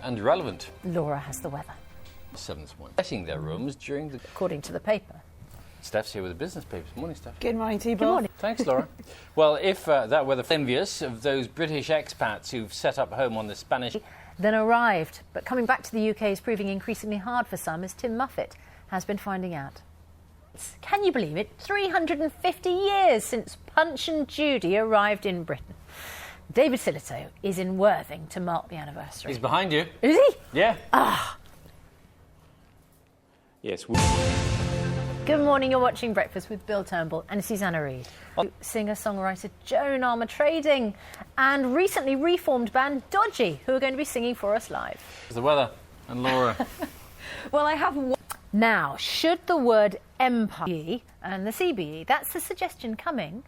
and relevant. Laura has the weather. 7 this morning. Setting their rooms during the... According to the paper. Steph's here with the business papers. Morning, Steph. Good morning to you, Good morning. Thanks, Laura. Well, if that weather envious of those British expats who've set up home on the Spanish... Then arrived, but coming back to the UK is proving increasingly hard for some, as Tim Muffet has been finding out. Can you believe it? 350 years since Punch and Judy arrived in Britain. David Silito is in Worthing to mark the anniversary. He's behind you. Is he? Yeah. Ah. Yes. Good morning, you're watching Breakfast with Bill Turnbull and Susanna Reid. Singer-songwriter Joan Armatrading and recently reformed band Dodgy, who are going to be singing for us live. The weather and Laura. Well, I have one. Now, should the word empire and the CBE, that's the suggestion coming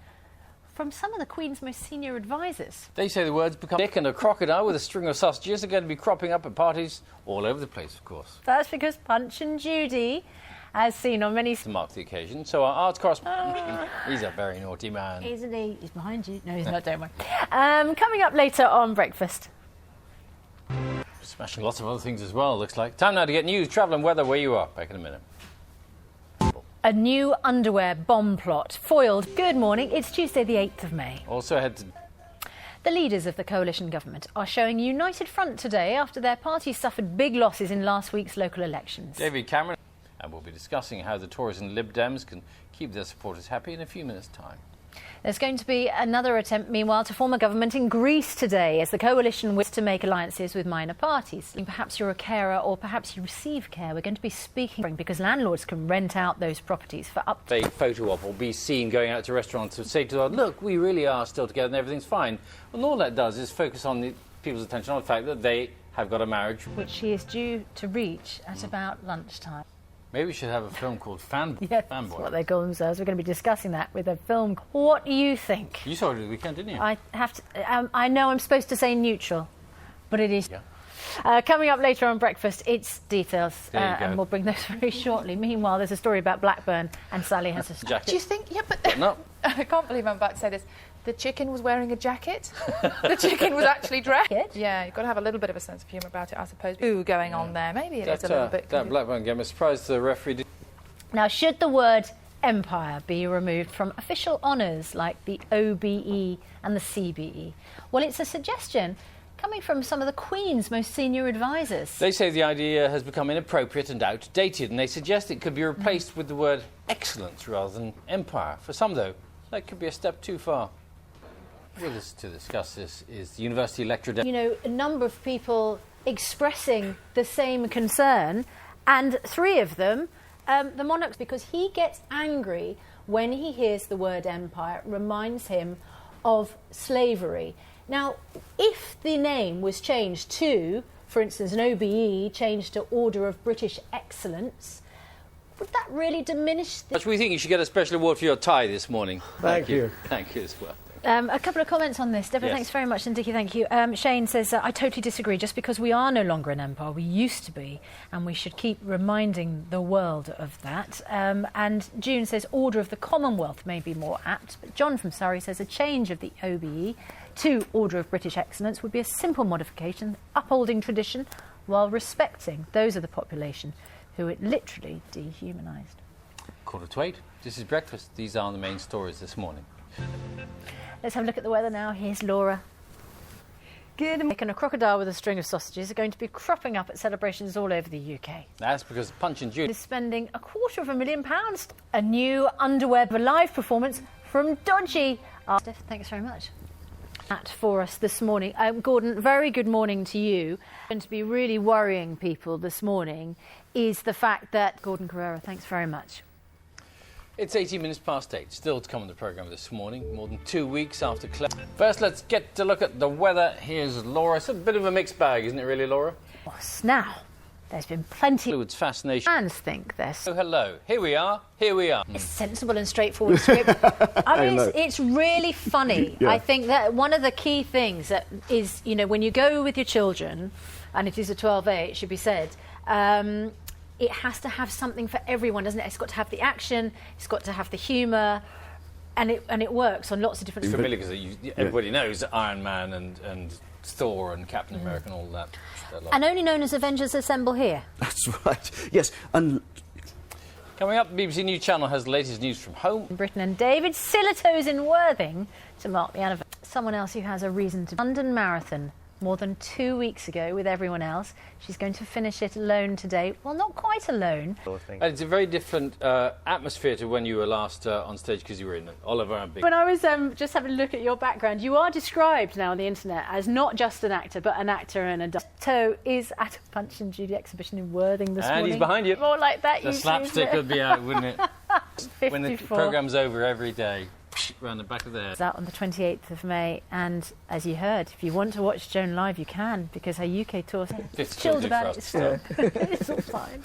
from some of the Queen's most senior advisors. They say the words become dick and a crocodile with a string of sausages are going to be cropping up at parties all over the place, of course. That's because Punch and Judy, as seen on many... To mark the occasion, so our arts correspondent... He's a very naughty man. Isn't he? He's behind you. No, he's not, don't worry. Coming up later on Breakfast. Smashing lots of other things as well, looks like. Time now to get news, travel and weather where you are. Back in a minute. A new underwear bomb plot foiled. Good morning. It's Tuesday the 8th of May. Also head to... The leaders of the coalition government are showing united front today after their party suffered big losses in last week's local elections. David Cameron, and we'll be discussing how the Tories and Lib Dems can keep their supporters happy in a few minutes' time. There's going to be another attempt, meanwhile, to form a government in Greece today as the coalition wishes to make alliances with minor parties. Perhaps you're a carer or perhaps you receive care. We're going to be speaking because landlords can rent out those properties for up to... A photo op will be seen going out to restaurants to say to them, look, we really are still together and everything's fine. Well, all that does is focus on the people's attention on the fact that they have got a marriage. Which she is due to reach at about lunchtime. Maybe we should have a film called Fanboy. Yes, that's what they call themselves. We're going to be discussing that with a film. What do you think? You saw it at the weekend, didn't you? I have to. I know I'm supposed to say neutral, but it is. Yeah. Coming up later on Breakfast, it's details, and we'll bring those very shortly. Meanwhile, there's a story about Blackburn, and Sally has a jacket. Do you think... Yeah, but... No. I can't believe I'm about to say this. The chicken was wearing a jacket. The chicken was actually dressed. Yeah, you've got to have a little bit of a sense of humour about it, I suppose. Ooh, going on there. Maybe it is a little bit... That Blackburn game, I'm surprised the referee did... Now, should the word empire be removed from official honours like the OBE and the CBE? Well, it's a suggestion coming from some of the Queen's most senior advisors. They say the idea has become inappropriate and outdated, and they suggest it could be replaced with the word excellence rather than empire. For some, though, that could be a step too far. With us to discuss this is the University lecturer... You know, a number of people expressing the same concern, and three of them, the monarchs, because he gets angry when he hears the word empire. It reminds him of slavery. Now, if the name was changed to, for instance, an OBE changed to Order of British Excellence, would that really diminish... We think you should get a special award for your tie this morning. Thank you. Thank you as well. A couple of comments on this. Deborah, Yes. Thanks very much. And Dickie, thank you. Shane says, I totally disagree. Just because we are no longer an empire, we used to be, and we should keep reminding the world of that. And June says, Order of the Commonwealth may be more apt. But John from Surrey says, a change of the OBE to Order of British Excellence would be a simple modification, upholding tradition while respecting those of the population who it literally dehumanised. 7:45. This is Breakfast. These are the main stories this morning. Let's have a look at the weather now. Here's Laura. Good morning. And a crocodile with a string of sausages are going to be cropping up at celebrations all over the UK. That's because Punch and Judy Is spending £250,000. A new underwear live performance from Dodgy. Steph, thanks very much. That for us this morning. Gordon, very good morning to you. Going to be really worrying people this morning is the fact that... Gordon Carrera, thanks very much. It's 18 minutes past 8. Still to come on the programme this morning, more than 2 weeks after... First, let's get to look at the weather. Here's Laura. It's a bit of a mixed bag, isn't it really, Laura? Yes. Now, there's been plenty... Fluid's fascination. Fans think they're Oh, hello. Here we are. Here we are. a sensible and straightforward script. I mean, it's really funny. Yeah. I think that one of the key things that is, you know, when you go with your children, and it is a 12A, it should be said, it has to have something for everyone, doesn't it? It's got to have the action, it's got to have the humour, and it works on lots of different... It's familiar because everybody knows Iron Man and Thor and Captain America and all that. And only known as Avengers Assemble here. That's right. Yes, and Coming up, BBC News Channel has the latest news from home. In Britain, and David Silito's in Worthing to mark the anniversary. Someone else who has a reason to. London Marathon. More than 2 weeks ago with everyone else. She's going to finish it alone today. Well, not quite alone. And it's a very different atmosphere to when you were last on stage because you were in Oliver and Big. When I was just having a look at your background, you are described now on the internet as not just an actor, but an actor and a dancer. Toe is at a Punch and Judy exhibition in Worthing this morning. And he's behind you. More like that, The usually, slapstick isn't it? would be out, wouldn't it? 54. When the programme's over every day, round the back of the head. It's out on the 28th of May, and as you heard, if you want to watch Joan live, you can, because her UK tour is chilled about it still. It's all fine.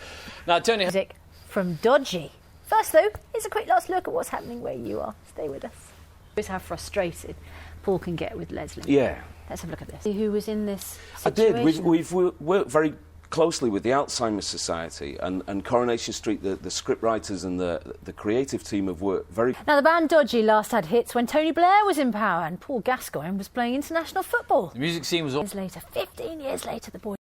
Now, Tony. Music from Dodgy. First, though, here's a quick last look at what's happening where you are. Stay with us. Here's how frustrated Paul can get with Leslie. yeah, Let's have a look at this. Who was in this I situation? did. We've worked very closely with the Alzheimer's Society and Coronation Street. The scriptwriters and the creative team have worked very. Now, the band Dodgy last had hits when Tony Blair was in power and Paul Gascoigne was playing international football. The music scene was all. 15 years later, the boys